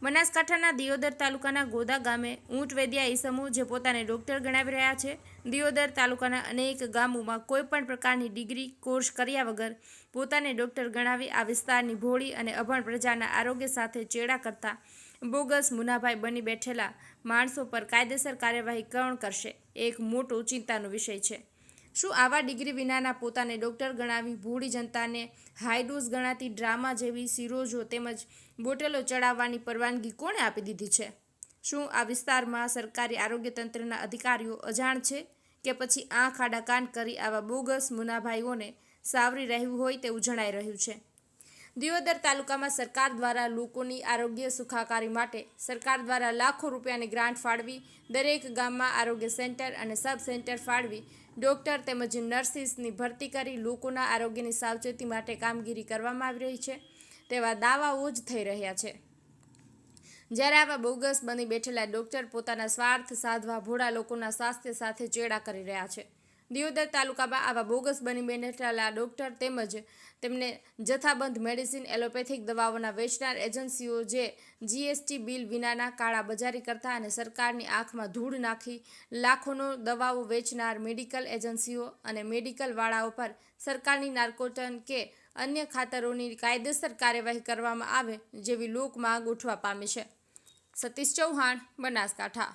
બનાસકાંઠાના દિયોદર તાલુકાના ગોદા ગામે ઊંટ વેદ્યા ઈસમો જે પોતાને ડોક્ટર ગણાવી રહ્યા છે। દિયોદર તાલુકાના અનેક ગામોમાં કોઈપણ પ્રકારની ડિગ્રી કોર્સ કર્યા વગર પોતાને ડોક્ટર ગણાવી આ વિસ્તારની ભોળી અને અભણ પ્રજાના આરોગ્ય સાથે ચેડા કરતા બોગસ મુનાભાઈ બની બેઠેલા માણસો પર કાયદેસર કાર્યવાહી કોણ કરશે, એક મોટો ચિંતાનો વિષય છે। શું આવા ડિગ્રી વિનાના પોતાને ડોક્ટર ગણાવી ભોળી જનતાને હાઈડોઝ ગણાતી ડ્રામા જેવી સિરોજો તેમજ બોટલો ચડાવવાની પરવાનગી કોણે આપી દીધી છે? શું આ વિસ્તારમાં સરકારી આરોગ્ય તંત્રના અધિકારીઓ અજાણ છે કે પછી આંખ આડા કાન કરી આવા બોગસ મુનાભાઈઓને સાવરી રહ્યું હોય તેવું જણાઈ રહ્યું છે। દિયોદર તાલુકામાં સરકાર દ્વારા લોકોની આરોગ્ય સુખાકારી માટે સરકાર દ્વારા લાખો રૂપિયાની ગ્રાન્ટ ફાળવી દરેક ગામમાં આરોગ્ય સેન્ટર અને સબ સેન્ટર ફાળવી ડોક્ટર તેમજ નર્સિસની ભરતી કરી લોકોના આરોગ્યની સાવચેતી માટે કામગીરી કરવામાં આવી રહી છે તેવા દાવાઓ જ થઈ રહ્યા છે। જ્યારે આવા બોગસ બની બેઠેલા ડોક્ટર પોતાના સ્વાર્થ સાધવા ભોળા લોકોના સ્વાસ્થ્ય સાથે ચેડા કરી રહ્યા છે। દિયોદર તાલુકામાં આવા બોગસ બની બેઠેલા ડોક્ટર તેમજ તેમને જથ્થાબંધ મેડિસિન એલોપેથિક દવાઓના વેચનાર એજન્સીઓ જે જીએસટી બિલ વિનાના કાળા બજારી કરતા અને સરકારની આંખમાં ધૂળ નાખી લાખોનો દવાઓ વેચનાર મેડિકલ એજન્સીઓ અને મેડિકલવાળાઓ પર સરકારની નાર્કોટન કે અન્ય ખાતરોની કાયદેસર કાર્યવાહી કરવામાં આવે જેવી લોક માંગ ઉઠવા પામી છે। સતીશ ચૌહાણ, બનાસકાંઠા।